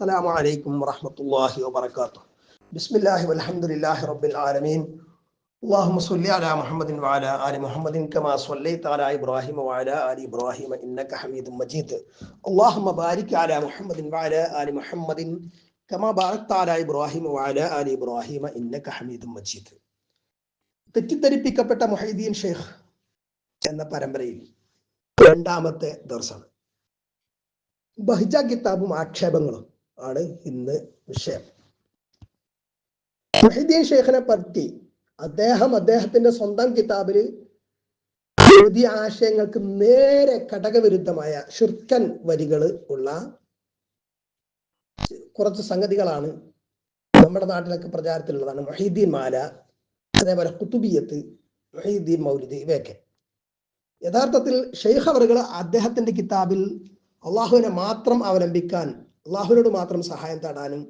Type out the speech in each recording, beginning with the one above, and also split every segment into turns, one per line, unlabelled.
السلام عليكم ورحمة الله وبركاته. بسم الله والحمد لله رب العالمين. اللهم صل على محمد وعلى آل محمد كما صليت على إبراهيم وعلى آل إبراهيم إنك حميد مجيد. اللهم بارك على محمد وعلى آل محمد كما باركت على إبراهيم وعلى آل إبراهيم إنك حميد مجيد. തെറ്റിദ്ധരിപ്പിക്കപ്പെട്ട മുഹൈദ്ദീൻ ഷെയ്ഖ് എന്ന പരമ്പരയിൽ രണ്ടാമത്തെ ദർസാണ്. ബഹ്ജ കിതാബും ആക്ഷേപങ്ങളും ആണ് ഇന്ന് വിഷയം. മുഹൈദ്ദീൻ ഷെയ്ഖിനെ പറ്റി അദ്ദേഹത്തിന്റെ സ്വന്തം കിതാബിൽ എഴുതിയ ആശയങ്ങൾക്ക് നേരെ ഘടകവിരുദ്ധമായ ഷിർക്കൻ വരികൾ ഉള്ള കുറച്ച് സംഗതികളാണ് നമ്മുടെ നാട്ടിലൊക്കെ പ്രചാരത്തിലുള്ളതാണ്. മുഹൈദ്ദീൻ മാല, അതേപോലെ ഖുതുബിയത്ത്, മുഹൈദ്ദീൻ മൗലിദ്, ഇവയൊക്കെ യഥാർത്ഥത്തിൽ ഷെയ്ഖ് അവറുകൾ അദ്ദേഹത്തിന്റെ കിതാബിൽ അള്ളാഹുവിനെ മാത്രം അവലംബിക്കാൻ, അള്ളാഹുവിനോട് മാത്രം സഹായം തേടാനും,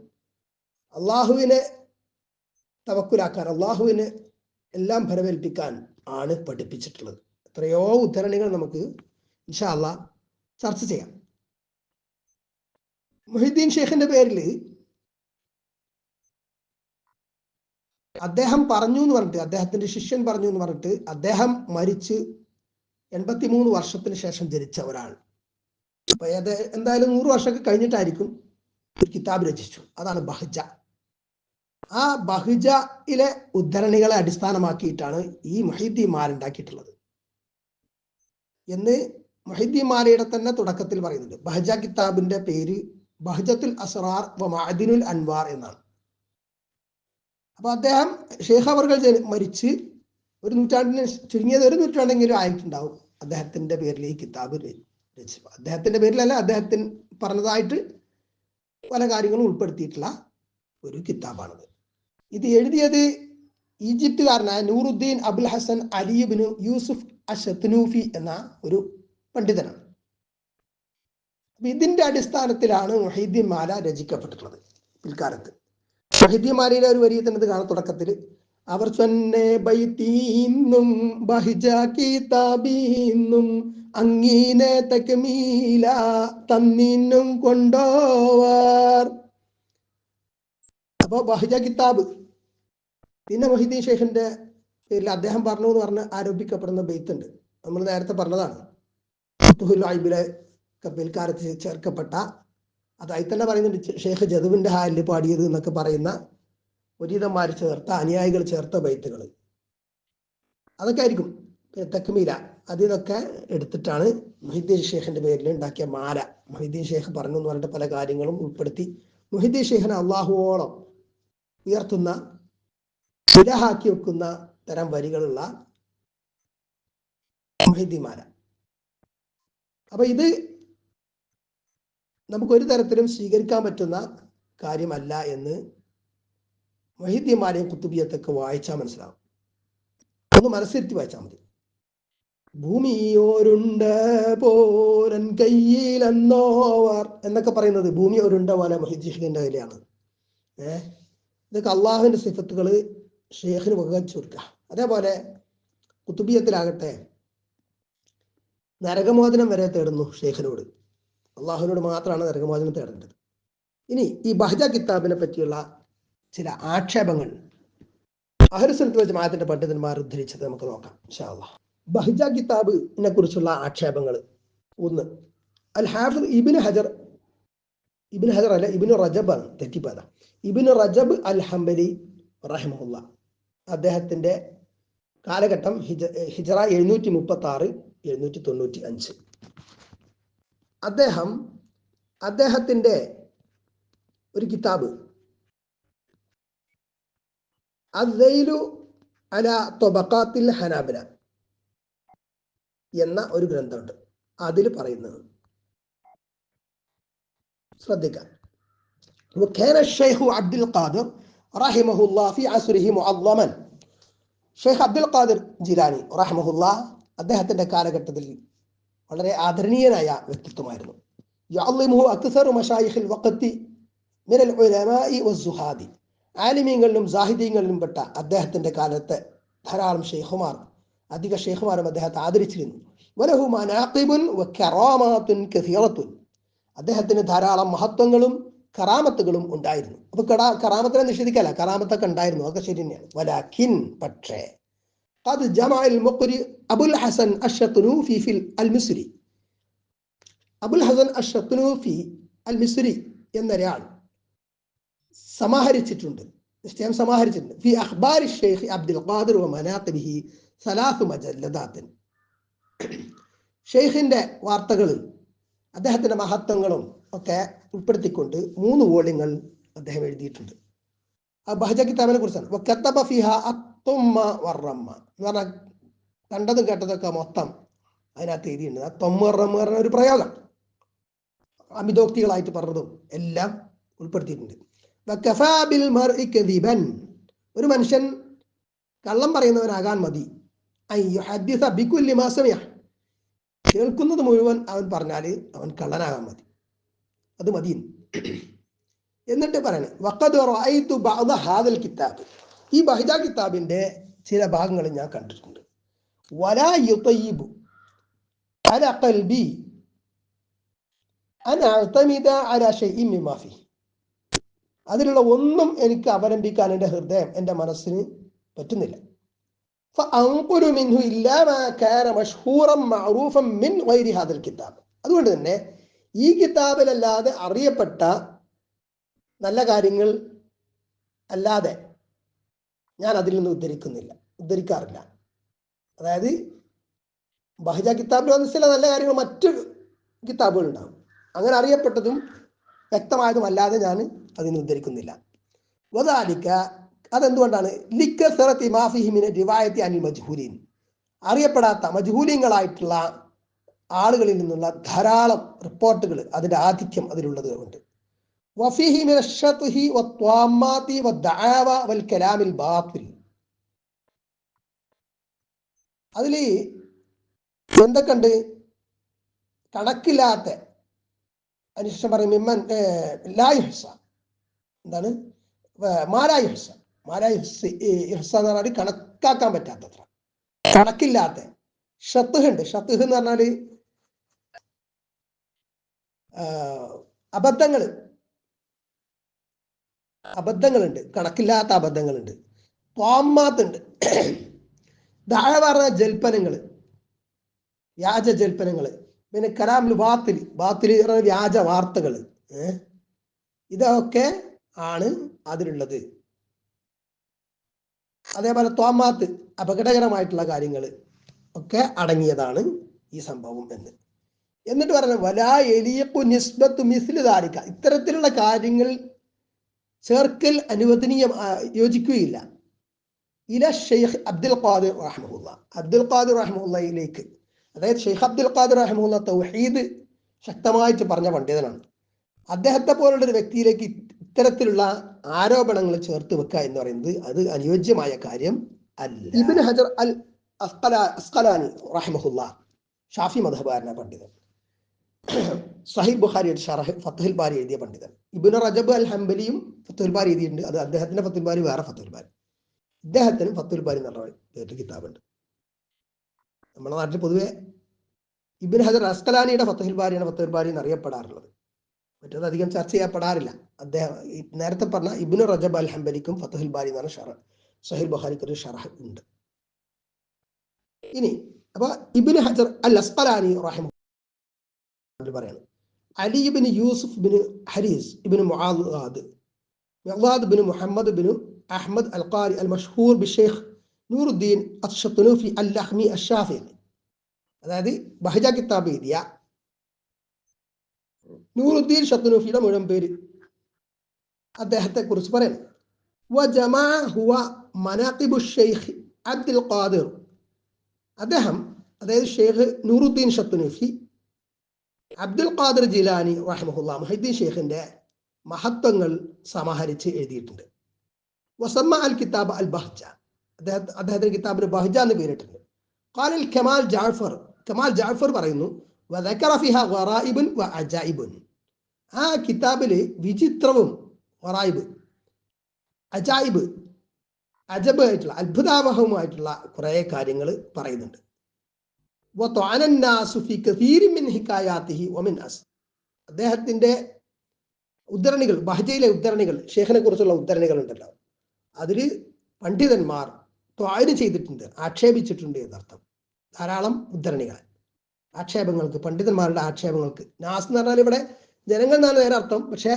അള്ളാഹുവിനെ തവക്കുലാക്കാൻ, അള്ളാഹുവിന് എല്ലാം ഫലമേൽപ്പിക്കാൻ ആണ് പഠിപ്പിച്ചിട്ടുള്ളത്. എത്രയോ ഉദ്ധരണികൾ നമുക്ക് ഇൻഷാ അള്ളാഹ് ചർച്ച ചെയ്യാം. മുഹൈദ്ദീൻ ഷെയ്ഖിന്റെ പേരിൽ അദ്ദേഹം പറഞ്ഞു എന്ന് പറഞ്ഞിട്ട്, അദ്ദേഹത്തിന്റെ ശിഷ്യൻ പറഞ്ഞു എന്ന് പറഞ്ഞിട്ട്, അദ്ദേഹം മരിച്ച് 83 വർഷത്തിന് ശേഷം ജനിച്ച ഒരാൾ, അപ്പൊ എന്തായാലും 100 വർഷമൊക്കെ കഴിഞ്ഞിട്ടായിരിക്കും ഒരു കിതാബ് രചിച്ചു. അതാണ് ബഹ്ജ. ആ ബഹ്ജയിലെ ഉദ്ധരണികളെ അടിസ്ഥാനമാക്കിയിട്ടാണ് ഈ മുഹൈദ്ദീൻ മാല ഉണ്ടാക്കിയിട്ടുള്ളത് എന്ന് മുഹൈദ്ദീൻ മാലയുടെ തന്നെ തുടക്കത്തിൽ പറയുന്നുണ്ട്. ബഹ്ജ കിതാബിന്റെ പേര് ബഹ്ജത്തുൽ അസ്റാർ വ മഅദിനുൽ അൻവാർ എന്നാണ്. അപ്പൊ അദ്ദേഹം ഷെയ്ഖ് അവർകൾ മരിച്ച് ഒരു നൂറ്റാണ്ടിന്, ചുരുങ്ങിയത് ഒരു നൂറ്റാണ്ടെങ്കിലും ആയിട്ടുണ്ടാവും അദ്ദേഹത്തിന്റെ പേരിൽ ഈ കിതാബ് രചിച്ചു. അദ്ദേഹത്തിന്റെ പേരിലല്ല, അദ്ദേഹത്തിന് പറഞ്ഞതായിട്ട് പല കാര്യങ്ങളും ഉൾപ്പെടുത്തിയിട്ടുള്ള ഒരു കിതാബാണിത്. ഇത് എഴുതിയത് ഈജിപ്തുകാരനായ നൂറുദ്ദീൻ അബുൽ ഹസൻ അലി ഇബ്നു യൂസുഫ് അഷ്തനൂഫി എന്ന ഒരു പണ്ഡിതനാണ്. ഇതിന്റെ അടിസ്ഥാനത്തിലാണ് മുഹൈദ്ദീൻ മാല രചിക്കപ്പെട്ടിട്ടുള്ളത്. പിൽക്കാലത്ത് മുഹൈദ്ദീൻ മാലയിലെ ഒരു വരി തന്നെ കാണാം. തുടക്കത്തിൽ അവർ ചൊന്നെ ബൈതീന്നും ബഹ്ജ കിതാബീന്നും അങ്ങീനെ തക്മീല തന്നീനും കൊണ്ടോവർ. അപ്പൊ ബഹ്ജ കിതാബ്. പിന്നെ മുഹൈദ്ദീൻ ഷെയ്ഖിന്റെ പേരിൽ അദ്ദേഹം പറഞ്ഞു എന്ന് പറഞ്ഞ് ആരോപിക്കപ്പെടുന്ന ബെയ്ത്തുണ്ട്. നമ്മൾ നേരത്തെ പറഞ്ഞതാണ്. ഫുതുഹുൽ ഐബിലെ പിൽക്കാലത്ത് ചേർക്കപ്പെട്ട, അതായി തന്നെ പറയുന്നുണ്ട്, ഷെയ്ഖ് ജദുവിന്റെ ഹാലിൽ പാടിയത് എന്നൊക്കെ പറയുന്ന മുരീദന്മാർ ചേർത്ത, അനുയായികൾ ചേർത്ത ബൈത്തുകൾ, അതൊക്കെ ആയിരിക്കും തക്മീല. അതിൽ നിന്നൊക്കെ എടുത്തിട്ടാണ് മുഹൈദ്ദീൻ ഷെയ്ഖിന്റെ പേരിൽ ഉണ്ടാക്കിയ മാല. മുഹൈദ്ദീൻ ഷെയ്ഖ് പറഞ്ഞു എന്ന് പറഞ്ഞിട്ട് പല കാര്യങ്ങളും ഉൾപ്പെടുത്തി മുഹൈദ്ദീൻ ഷെയ്ഖിനെ അള്ളാഹുവോളം ഉയർത്തുന്ന, ഇലാഹാക്കി വെക്കുന്ന തരം വരികളുള്ള മുഹൈദ്ദീൻ മാല. അപ്പൊ ഇത് നമുക്കൊരു തരത്തിലും സ്വീകരിക്കാൻ പറ്റുന്ന കാര്യമല്ല എന്ന് മുഹൈദ്ദീൻ മാലയും ഖുതുബിയത്തൊക്കെ വായിച്ചാൽ മനസ്സിലാവും. ഒന്ന് മനസ്സിരുത്തി വായിച്ചാൽ മതി. ഭൂമിയോരുണ്ട പോരൻ കയ്യിലെന്നോവർ എന്നൊക്കെ പറയുന്നത് ഭൂമി ഒരുണ്ട പോലെ മുഹൈദ്ദീൻ ഷെയ്ഖിന്റെ കയ്യിലാണ്. ഇതൊക്കെ അള്ളാഹുവിന്റെ സിഫത്തുകൾ ഷെയ്ഖിന് പകച്ചു കൊടുക്കുക. അതേപോലെ ഖുതുബിയത്തിലാകട്ടെ നരകമോചനം വരെ തേടുന്നു ഷെയ്ഖിനോട്. അള്ളാഹുവിനോട് മാത്രമാണ് നരകമോചനം തേടേണ്ടത്. ഇനി ഈ ബഹ്ജ കിതാബിനെ പറ്റിയുള്ള ചില ആക്ഷേപങ്ങൾ അഹ്ലുസുന്നത്ത് വൽ ജമാഅത്തിന്റെ പണ്ഡിതന്മാർ ഉദ്ധരിച്ചത് നമുക്ക് നോക്കാം ഇൻഷാ അല്ലാഹ്. ബഹ്ജ കിതാബിനെ കുറിച്ചുള്ള ആക്ഷേപങ്ങൾ. ഒന്ന്, അൽ ഹാഫിദ് ഇബ്നു ഹജർ അല്ല, ഇബ്നു റജബ് ആണ്, തെറ്റിപ്പോയത. ഇബ്നു റജബ് അൽ ഹംബലി റഹിമഹുല്ലാഹ്, അദ്ദേഹത്തിന്റെ കാലഘട്ടം ഹിജ്റ 736-795. അദ്ദേഹത്തിന്റെ ഒരു കിതാബ് അദ്ദൈലു അലാ ത്വബഖാത്തിൽ ഹനാബില എന്ന ഒരു ഗ്രന്ഥമുണ്ട്. അതിൽ പറയുന്നത് ശ്രദ്ധിക്കാം. وكان الشيخ عبد القادر رحمه الله في عصره معظما. ഷെയ്ഖ് അബ്ദുൽ ഖാദിർ ജിലാനി റഹിമഹുല്ലാഹ് അദ്ദേഹത്തിന്റെ കാലഘട്ടത്തിൽ വളരെ ആദരണീയനായ വ്യക്തിത്വമായിരുന്നു. യഅള്ളിമുഹു അക്സറു മശായിഖിൽ വഖതി മിനൽ ഉലമാഇ വസ്സുഹാദി. ആലിമീങ്ങളിലും സാഹിദീങ്ങളിലും പെട്ട അദ്ദേഹത്തിന്റെ കാലത്തെ ധാരാളം ഷെയ്ഖുമാർ, അധിക ഷെയ്ഖുമാരും അദ്ദേഹത്തെ ആദരിച്ചിരുന്നു. വലഹു മനാഖിബുൻ വകറാമാത്തുൻ കസീറത്തുൻ. അദ്ദേഹത്തിന് ധാരാളം മഹത്വങ്ങളും കറാമത്തുകളും ഉണ്ടായിരുന്നു. അപ്പൊ കറാമത്തിനെ നിഷേധിക്കല്ല, കറാമത്തൊക്കെ ഉണ്ടായിരുന്നു, അതൊക്കെ ശരി തന്നെയാണ്. വലാക്കിൻ പക്ഷേ ഖദ് ജമഅൽ മുഖ്രി അബുൽ ഹസൻ അഷ്ശത്നൂഫി ഫിൽ അൽ മിസ്രി, അബുൽ ഹസൻ അഷ്ശത്നൂഫി അൽ മിസ്രി എന്നൊരാൾ സമാഹരിച്ചിട്ടുണ്ട്, നിശ്ചയം സമാഹരിച്ചിട്ടുണ്ട്. ഫി അഖ്ബാരി ഷെയ്ഖ് അബ്ദുൽ ഖാദിർ വ മനാഖിബിഹി സലാസു മജല്ലദാത്തിൻ, ഷെയ്ഖിന്റെ വാർത്തകളിൽ അദ്ദേഹത്തിന്റെ മഹത്വങ്ങളും ഒക്കെ ഉൾപ്പെടുത്തിക്കൊണ്ട് 3 വോള്യങ്ങൾ അദ്ദേഹം എഴുതിയിട്ടുണ്ട്. ആ ബഹജ കിതാബിനെ കുറിച്ചാണ്. വകതബ ഫിഹ അത്തുമ്മ വറമ്മ എന്ന് പറഞ്ഞാൽ കണ്ടതും കേട്ടതൊക്കെ മൊത്തം അതിനകത്ത് എഴുതിയിട്ടുണ്ട്. അത്തുമ്മ വറമ്മ പറഞ്ഞ ഒരു പ്രയോഗം, അമിതോക്തികളായിട്ട് പറഞ്ഞതും എല്ലാം ഉൾപ്പെടുത്തിയിട്ടുണ്ട്. വകഫാ ബിൽ മർഇ കദിബൻ, ഒരു മനുഷ്യൻ കള്ളം പറയുന്നവനാകാൻ മതി. അയ്യുഹദ്ദിസ ബികുല്ലി മാ സമിഅ, കേൾക്കുന്നത് മുഴുവൻ അവൻ പറഞ്ഞാൽ അവൻ കള്ളനാകാൻ മതി, അത് മതി. എന്നിട്ട് പറയണേ വഖദ് റഅയ്തു ബഅദ ഹാദൽ കിതാബ്, ഈ ബഹജ കിതാബിന്റെ ചില ഭാഗങ്ങൾ ഞാൻ കണ്ടിട്ടുണ്ട്. വലാ യുതയ്യിബു അലാ ഖൽബി അൻ അഅ്തമിദ അലാ ശൈഇൻ മിമാ ഫീഹി, അതിലുള്ള ഒന്നും എനിക്ക് അവലംബിക്കാൻ എൻ്റെ ഹൃദയം, എൻ്റെ മനസ്സിന് പറ്റുന്നില്ല. فأنقل منه إلا ما كان مشهورا معروفا من غير هذا الكتاب, അതുകൊണ്ട് തന്നെ ഈ കിതാബിലല്ലാതെ അറിയപ്പെട്ട നല്ല കാര്യങ്ങൾ അല്ലാതെ ഞാൻ അതിൽ നിന്ന് ഉദ്ധരിക്കാറില്ല. അതായത് ബഹജ കിതാബിൽ വന്ന ചില നല്ല കാര്യങ്ങൾ മറ്റു കിതാബുകൾ ഉണ്ടാകും, അങ്ങനെ അറിയപ്പെട്ടതും വ്യക്തമായതും അല്ലാതെ ഞാൻ അതിന് ഉദ്ധരിക്കുന്നില്ല. വദാലിക, അതെന്തുകൊണ്ടാണ്? ലിക്കസറത്തി മാ ഫീഹി മിന റിവായത്തി അനിൽ മജ്ഹൂലീൻ, അറിയപ്പെടാത്ത മജ്ഹൂലീങ്ങളായിട്ടുള്ള ആളുകളിൽ നിന്നുള്ള ധാരാളം റിപ്പോർട്ടുകൾ, അതിന്റെ ആധിക്യം അതിലുള്ളത് കൊണ്ട്. വഫീഹി മിന അശ്ശത്ഹി വത്വാമാതി വദ്ദഅവ വൽ കലാമിൽ ബാത്തിൽ, അതിൽ എന്തൊക്കെയുണ്ട്? കണക്കില്ലാത്ത, അതിനുശേഷം പറയും മിമ്മൻ ലാ യുഹ്സ, എന്താണ് മാലാ യുഹ്സ, ഇഹ്സ എന്ന് പറഞ്ഞാൽ കണക്കാക്കാൻ പറ്റാത്തത്ര, കണക്കില്ലാത്ത. ഷത്ഹ് ഉണ്ട്, ഷത്ഹ് എന്ന് പറഞ്ഞാല് അബദ്ധങ്ങളുണ്ട്, കണക്കില്ലാത്ത അബദ്ധങ്ങളുണ്ട്. ത്വാമാത്തുണ്ട്, ദഅവ പറഞ്ഞ ജൽപ്പനങ്ങള്, വ്യാജ ജൽപ്പനങ്ങള്. പിന്നെ കലാമുൽ ബാത്തിൽ, വ്യാജ വാർത്തകള്, ഇതൊക്കെ ആണ് അതിലുള്ളത്. അതേപോലെ ത്വാമാത്ത്, അപകടകരമായിട്ടുള്ള കാര്യങ്ങൾ ഒക്കെ അടങ്ങിയതാണ് ഈ സംഭവം എന്നിട്ട് പറഞ്ഞ വലാ യലീഖു നിസ്ബത്തു മിസ്ലി ദാലിക, ഇത്തരത്തിലുള്ള കാര്യങ്ങൾ ചേർക്കൽ യോജിക്കുകയില്ല. ഇല ഷെയ്ഖ് അബ്ദുൽ ഖാദിർ റഹ്മഹുല്ല, അബ്ദുൽ ഖാദിർ റഹ്മഹുല്ലയിലേക്ക്, അതായത് ഷെയ്ഖ് അബ്ദുൽ ഖാദിർ റഹ്മഹുല്ല തൗഹീദ് ശക്തമായിട്ട് പറഞ്ഞ പണ്ഡിതനാണ്. അദ്ദേഹത്തെ പോലുള്ള ഒരു വ്യക്തിയിലേക്ക് ഇത്തരത്തിലുള്ള ആരോപണങ്ങൾ ചേർത്ത് വെക്കുക എന്ന് പറയുന്നത് അത് അനുയോജ്യമായ കാര്യം അല്ല. ഇബ്നു ഹജർ അൽ അസ്ഖലാനി റഹിമഹുല്ലാ, ഷാഫി മദ്ഹബുകാരനായ പണ്ഡിതൻ, സഹീഹ് ബുഖാരിയുടെ ഷറഹ് ഫത്ഹുൽ ബാരി എഴുതിയ പണ്ഡിതൻ. ഇബ്നു റജബ് അൽ ഹംബലിയും ഫത്ഹുൽ ബാരി എഴുതിയിട്ടുണ്ട്, അത് അദ്ദേഹത്തിന്റെ ഫത്ഹുൽ ബാരി വേറെ ഫത്ഹുൽ ബാരി. ഇദ്ദേഹത്തിന് ഫത്ഹുൽ ബാരി എന്നുള്ള പേരിൽ കിതാബുണ്ട്. നമ്മുടെ നാട്ടിൽ പൊതുവെ ഇബ്നു ഹജർ അസ്ഖലാനിയുടെ ഫത്ഹുൽ ബാരിയാണ് ഫത്ഹുൽ ബാരി എന്ന് അറിയപ്പെടാറുള്ളത്, മറ്റത് അധികം ചർച്ച ചെയ്യപ്പെടാറില്ല. അദ്ദേഹം നേരത്തെ പറഞ്ഞ ഇബ്നു റജബ് അൽ ഹംബലിക്കും ഫത്ഹുൽ ബാരി എന്ന് പറഞ്ഞ ഷറഹ്, സഹീഹ് ബുഖാരിക്ക് ഒരു ഷറഹ് ഉണ്ട്. ഇനി അപ്പൊ ഇബ്നു ഹജർ അൽ അസ്ഖലാനി റഹിമഹുല്ലാഹ് പറയാണ്, അലി ഇബ്നു യൂസുഫ് ഇബ്നു ഹരീസ് ഇബ്നു മുആദ് ഇബ്നു മുഹമ്മദ് ഇബ്നു അഹ്മദ് അൽ ഖാരി അൽ മഷ്ഹൂർ ബിശൈഖ് നൂറുദ്ദീൻ അശ്ശത്നൂഫി അൽ ലഹ്മി അശ്ശാഫിഈ, അതായത് ബഹജ കിതാബ് എഴുതിയ നൂറുദ്ദീൻ ശത്നൂഫിയുടെ മുഴുവൻ പേര് അദ്ദേഹത്തെ കുറിച്ച് പറയുന്നു. വജമാ ഹുവ മനാഖിബു ഷെയ്ഖ് അബ്ദുൽ ഖാദിർ, അദ്ദേഹം അതായത് ഷെയ്ഖ് നൂറുദ്ദീൻ ശത്നൂഫി അബ്ദുൽ ഖാദിർ ജിലാനി റഹിമഹുല്ലാ മുഹീദ്ദീൻ ഷെയ്ഖിന്റെ മഹത്വങ്ങൾ സമാഹരിച്ച് എഴുതിയിട്ടുണ്ട്. വസമ്മ അൽ കിതാബ് അൽ ബഹ്ജ, അദ്ദേഹത്തിന്റെ കിതാബിന് ബഹ്ജ എന്ന് പേരിട്ടുണ്ട്. ഖാലിൽ കമാൽ ജാഫർ പറയുന്നു, വദക്കറ ഫിഹ ഗറായിബുൻ വഅജായിബുൻ, ആ കിതാബില് വിചിത്രവും ഗറായിബ്, അജായിബ്, അജബ് ആയിട്ടുള്ള അത്ഭുതാവഹവുമായിട്ടുള്ള കുറെ കാര്യങ്ങൾ പറയുന്നുണ്ട്. അദ്ദേഹത്തിന്റെ ഉദ്ധരണികൾ, ബഹജയിലെ ഉദ്ധരണികൾ, ഷേഖിനെ കുറിച്ചുള്ള ഉദ്ധരണികൾ ഉണ്ടല്ലോ, അതിൽ പണ്ഡിതന്മാർ ത്വായന് ചെയ്തിട്ടുണ്ട്, ആക്ഷേപിച്ചിട്ടുണ്ട് എന്നർത്ഥം. ധാരാളം ഉദ്ധരണികൾ ആക്ഷേപങ്ങൾക്ക്, പണ്ഡിതന്മാരുടെ ആക്ഷേപങ്ങൾക്ക്. നാസ് എന്ന് പറഞ്ഞാൽ ഇവിടെ ജനങ്ങൾ എന്നാണ് നേരെ അർത്ഥം. പക്ഷെ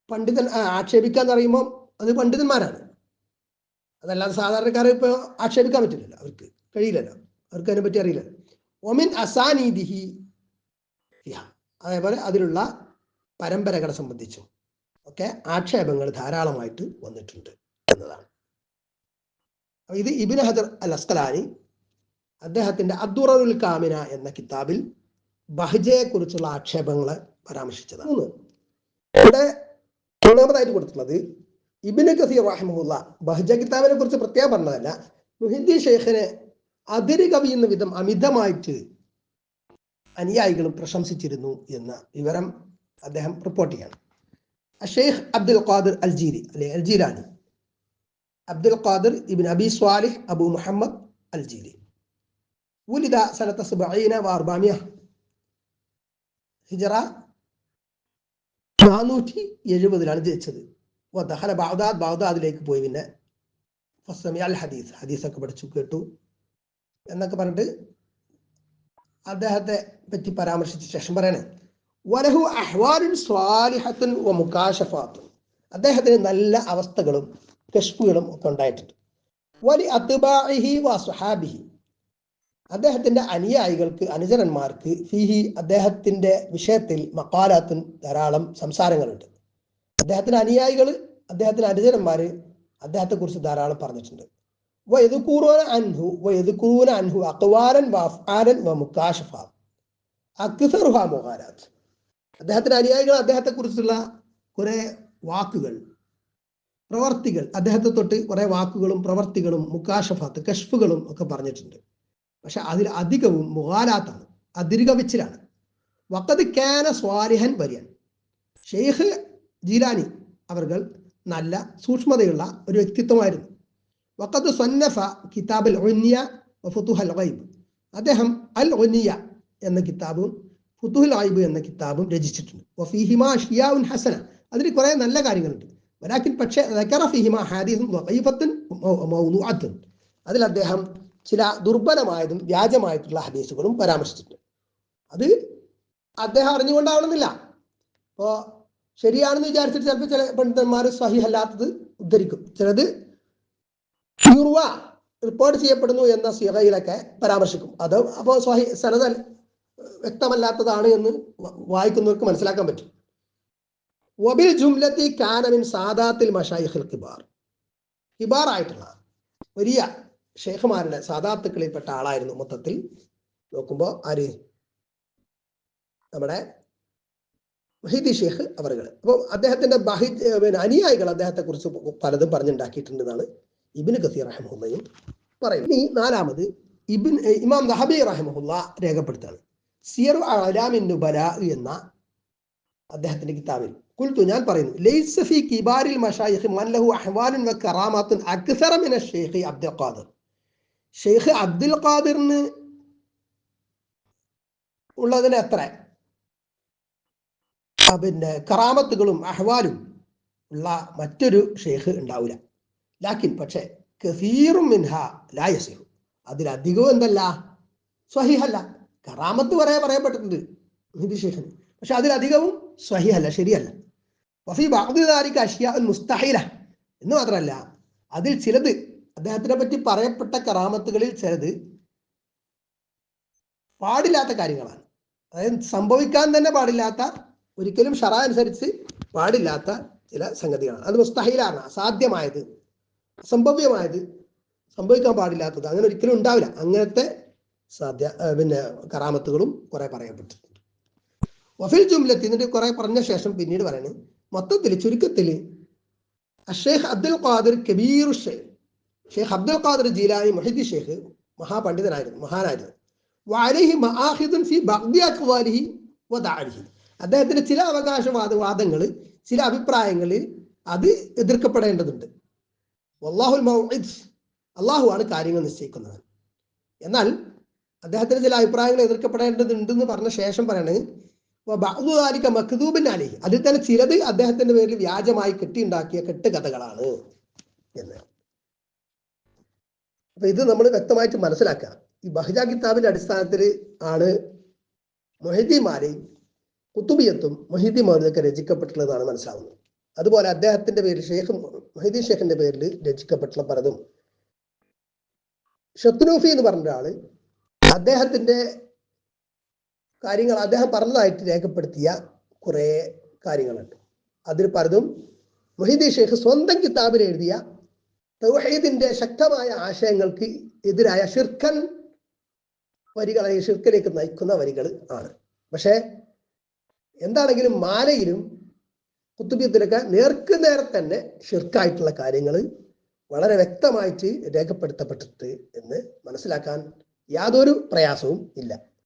പണ്ഡിതൻ ആക്ഷേപിക്കാന്ന് പറയുമ്പോൾ അത് പണ്ഡിതന്മാരാണ്. അതല്ലാതെ സാധാരണക്കാരെ ഇപ്പോൾ ആക്ഷേപിക്കാൻ പറ്റില്ലല്ലോ, അവർക്ക് കഴിയില്ലല്ലോ, അവർക്ക് അതിനെപ്പറ്റി അറിയില്ലല്ലോ. ഒമിൻ അസാനീദിഹി, അതേപോലെ അതിലുള്ള പരമ്പരകളെ സംബന്ധിച്ചും ഒക്കെ ആക്ഷേപങ്ങൾ ധാരാളമായിട്ട് വന്നിട്ടുണ്ട് എന്നതാണ്. ഇത് ഇബ്നു ഹജർ അൽ അസ്കലാനി അദ്ദേഹത്തിന്റെ അദ്ദുററുൽ കാമിന എന്ന കിതാബിൽ ബഹ്ജയെ കുറിച്ചുള്ള ആക്ഷേപങ്ങളെ പരാമർശിച്ചതാണ്. ഇവിടെ മൂന്നാമതായിട്ട് കൊടുത്തിട്ടുള്ളത് ഇബ്നു കസീർ റഹിമഹുല്ലാ ബഹ്ജ കിതാബിനെ കുറിച്ച് പ്രത്യേകം പറഞ്ഞതല്ല, മുഹിദ്ദീൻ ഷെയ്ഖിനെ അതിര് കവിയുന്ന വിധം അമിതമായിട്ട് അനുയായികളും പ്രശംസിച്ചിരുന്നു എന്ന വിവരം അദ്ദേഹം റിപ്പോർട്ട് ചെയ്യണം. ഷെയ്ഖ് അബ്ദുൽ ഖാദിർ അൽ ജീരി അല്ലെ അൽ ജീലാനി, അബ്ദുൽ ഖാദിർ ഇബ്ൻ അബി സ്വാലിഹ് അബു മുഹമ്മദ് അൽ ജീരി, വുലിദ സനത 70 و400 ഹിജറ 470 ജനിച്ചത്. ദഖല ബഗ്ദാദ്, ബഗ്ദാദിലേക്ക് പോയി. പിന്നെ ഫസ്സമി അൽ ഹദീസ്, ഹദീസൊക്കെ പഠിച്ചു കേട്ടു എന്നൊക്കെ പറഞ്ഞിട്ട് അദ്ദേഹത്തെ പറ്റി പരാമർശിച്ച ശേഷം പറയണേ, വലഹു അഹ്വാലുൻ സ്വാലിഹത്തുൻ വ മുകാശഫാത്തുൻ, അദ്ദേഹത്തിന് നല്ല അവസ്ഥകളും കശ്ഫുകളും ഒക്കെ ഉണ്ടായിട്ടുണ്ട്. വലി അത്ബാഇഹി വ സ്വഹാബിഹി, അദ്ദേഹത്തിന്റെ അനുയായികൾക്ക്, അനുചരന്മാർക്ക്, ഫീഹി, അദ്ദേഹത്തിന്റെ വിഷയത്തിൽ മഖാലാത്തുൻ, ധാരാളം സംസാരങ്ങളുണ്ട്. അദ്ദേഹത്തിന്റെ അനുയായികൾ, അദ്ദേഹത്തിന്റെ അനുചരന്മാര് അദ്ദേഹത്തെ കുറിച്ച് ധാരാളം പറഞ്ഞിട്ടുണ്ട്. വയദ്കുറൂന അൻഹു അഖ്വാലൻ വഅഫ്ആലൻ വമുകാശഫ അക്സറുഹാ മുഗാലാത്ത്, അദ്ദേഹത്തിന്റെ അനുയായികൾ അദ്ദേഹത്തെ കുറിച്ചുള്ള കുറെ വാക്കുകൾ, പ്രവർത്തികൾ, അദ്ദേഹത്തെ തൊട്ട് കുറെ വാക്കുകളും പ്രവർത്തികളും മുകാശഫാത്ത്, കശ്ഫുകളും ഒക്കെ പറഞ്ഞിട്ടുണ്ട്. പക്ഷെ അതിൽ അധികവും മുഗാലാത്താണ്, അതിരുകവിച്ചിലാണ്. വഖദ് കാന സ്വാലിഹൻ വരിയൻ, ഷെയ്ഖ് ജീലാനി അവർകൾ നല്ല സൂക്ഷ്മതയുള്ള ഒരു വ്യക്തിത്വമായിരുന്നു. വഖദ് സന്നഫ കിതാബ് അൽ ഉനിയ വ ഫുതുഹൽ ഗൈബ്, അദ്ദേഹം അൽ ഉനിയ എന്ന കിതാബും ഫുതുഹുൽ ഗൈബ് എന്ന കിതാബും രചിച്ചിട്ടുണ്ട്. വഫീഹിമാ അഷ്യാഉൻ ഹസന, അതിൽ കുറെ നല്ല കാര്യങ്ങളുണ്ട്. വലാകിൻ പക്ഷേ ദക്കറ ഫീഹിമാ ഹദീസുൻ ദഈഫത്തുൻ മൗദൂഅത്തുൻ, അതിൽ അദ്ദേഹം ചില ദുർബലമായതും വ്യാജമായിട്ടുള്ള ഹദീസുകളും പരാമർശിച്ചിട്ടുണ്ട്. അത് അദ്ദേഹം അറിഞ്ഞുകൊണ്ടാവണമെന്നില്ല. അപ്പോൾ ശരിയാണെന്ന് വിചാരിച്ചിട്ട് ചിലപ്പോൾ ചില പണ്ഡിതന്മാർ സ്വഹീഹ് അല്ലാത്തത് ഉദ്ധരിക്കും, ചിലത് യുർവ റിപ്പോർട്ട് ചെയ്യപ്പെടുന്നു എന്ന സിഗയിലൊക്കെ പരാമർശിക്കും. അത് അപ്പോൾ സ്വഹീഹ് സനദ് വ്യക്തമല്ലാത്തതാണ് എന്ന് വായിക്കുന്നവർക്ക് മനസ്സിലാക്കാൻ പറ്റും. വബിൽ ജുംലത്തി കാന മിൻ സാദാത്തിൽ മശായിഖിൽ കിബാർ, കിബാർ ആയിട്ടുള്ള വലിയ ഷെയ്ഖുമാരുടെ സാദാത്തുക്കളിൽപ്പെട്ട ആളായിരുന്നു മൊത്തത്തിൽ നോക്കുമ്പോൾ ആര്, നമ്മുടെ മുഹീദ്ദീൻ ഷെയ്ഖ് അവർകൾ. അപ്പോൾ അദ്ദേഹത്തിന്റെ അനുയായികൾ അദ്ദേഹത്തെ കുറിച്ച് പലതും പറഞ്ഞുണ്ടാക്കിയിട്ടുണ്ടെന്നാണ് ഇബ്നു കസീർ റഹിമഹുല്ലയും പറയുന്നത്. ഇനി നാലാമത് ഇമാം ദഹബി റഹിമഹുല്ല രേഖപ്പെടുത്താണ് സിയറു അഅ്ലാമിൻ നുബലാ എന്ന അദ്ദേഹത്തിന്റെ കിതാബിൽ, ഖുൽതു, ഞാൻ പറയുന്നു, ലൈസ ഫീ കിബാരിൽ മശായിഖ് മൻ ലഹു അഹ്വാലുൻ വ കറാമാത്തുൻ അക്സറ മിന ഷെയ്ഖ് അബ്ദുൽ ഖാദിർ, ഷെയ്ഖ് അബ്ദുൽ ഖാദിറിന് ഉള്ളതിന് എത്ര പിന്നെ കറാമത്തുകളും അഹ്വാലും ഉള്ള മറ്റൊരു ഷെയ്ഖ് ഉണ്ടാവില്ല. ലാക്കിൻ പക്ഷേ കസീറും മിൻഹ ലാ യസിഹു, അതിലധികവും എന്തല്ല, സ്വഹീഹല്ല. കറാമത്ത് പറയപ്പെട്ടിട്ടുണ്ട് മുഹീദ്ദീൻ ഷെയ്ഖിന്, പക്ഷെ അതിലധികവും സ്വഹീഹല്ല, ശരിയല്ല. വഫീ ബഅദി ദാലിക അഷ്യാഉൻ മുസ്തഹീല, എന്ന് മാത്രമല്ല അതിൽ ചിലത്, അദ്ദേഹത്തിനെ പറ്റി പറയപ്പെട്ട കറാമത്തുകളിൽ ചിലത് പാടില്ലാത്ത കാര്യങ്ങളാണ്. അതായത് സംഭവിക്കാൻ തന്നെ പാടില്ലാത്ത, ഒരിക്കലും ശറഅ അനുസരിച്ച് പാടില്ലാത്ത ചില സംഗതികളാണ്. അത് മുസ്തഹീലാണ്, അസാധ്യമായത്, അസംഭവ്യമായത്, സംഭവിക്കാൻ പാടില്ലാത്തത്, അങ്ങനെ ഒരിക്കലും ഉണ്ടാവില്ല. അങ്ങനത്തെ പിന്നെ കറാമത്തുകളും കുറെ പറയപ്പെട്ടിട്ടുണ്ട്. വഫിൽ ജുംലത്തി, എന്നിട്ട് കുറെ പറഞ്ഞ ശേഷം പിന്നീട് പറയുന്നത്, മൊത്തത്തിൽ ചുരുക്കത്തിൽ ഷെയ്ഖ് അബ്ദുൽ ഖാദിർ കബീർ ഷെയ്ഖ് അബ്ദുൽ ഖാദിർ ജീലാനി മുഹീദ്ദീൻ ഷെയ്ഖ് മഹാപണ്ഡിതനായിരുന്നു, മഹാനായിരുന്നു. വഅലൈഹി മആഖിദുൻ ഫീ ബഅദി അഖ്വാലിഹി വ ദഅലിഹി, അദ്ദേഹത്തിന്റെ ചില അവകാശവാദങ്ങൾ, ചില അഭിപ്രായങ്ങളിൽ അത് എതിർക്കപ്പെടേണ്ടതുണ്ട്. വല്ലാഹുൽ മൗഇദ്, അള്ളാഹു ആണ് കാര്യങ്ങൾ നിശ്ചയിക്കുന്നത്. എന്നാൽ അദ്ദേഹത്തിന് ചില അഭിപ്രായങ്ങൾ എതിർക്കപ്പെടേണ്ടതുണ്ടെന്ന് പറഞ്ഞ ശേഷം പറയണത്, മഖ്ദൂബിൻ അലൈഹി, അതിൽ തന്നെ ചിലത് അദ്ദേഹത്തിന്റെ പേരിൽ വ്യാജമായി കെട്ടിയുണ്ടാക്കിയ കെട്ടുകഥകളാണ് എന്ന്. അപ്പൊ ഇത് നമ്മൾ വ്യക്തമായിട്ട് മനസ്സിലാക്കുക. ഈ ബഹ്ജ കിതാബിന്റെ അടിസ്ഥാനത്തിൽ ആണ് മൊഹീദ്ദീന്മാരെയും കുത്തുബിയത്തും മൊഹീദ്ദീൻ മൗലൂദൊക്കെ രചിക്കപ്പെട്ടുള്ളതാണ് മനസ്സിലാവുന്നത്. അതുപോലെ അദ്ദേഹത്തിന്റെ പേരിൽ മൊഹീദ്ദീൻ ഷേഖിന്റെ പേരിൽ രചിക്കപ്പെട്ടുള്ള പലതും, ഷത്നൂഫി എന്ന് പറഞ്ഞ ഒരാള് അദ്ദേഹത്തിന്റെ കാര്യങ്ങൾ അദ്ദേഹം പറഞ്ഞതായിട്ട് രേഖപ്പെടുത്തിയ കുറെ കാര്യങ്ങളുണ്ട്. അതിൽ പലതും മൊഹീദ്ദീൻ ഷേഖ് സ്വന്തം കിതാബിൽ എഴുതിയ തൗഹീദിന്റെ ശക്തമായ ആശയങ്ങൾക്ക് എതിരായ ഷിർക്കൻ വരികൾ, അല്ലെങ്കിൽ ഷിർക്കിലേക്ക് നയിക്കുന്ന വരികൾ ആണ്. പക്ഷെ എന്താണെങ്കിലും മാലയിലും കുത്തുബിയത്തിലൊക്കെ നേർക്ക് നേരെ തന്നെ ഷിർക്കായിട്ടുള്ള കാര്യങ്ങൾ വളരെ വ്യക്തമായിട്ട് രേഖപ്പെടുത്തപ്പെട്ടിട്ട് എന്ന് മനസ്സിലാക്കാൻ യാതൊരു പ്രയാസവും ഇല്ല.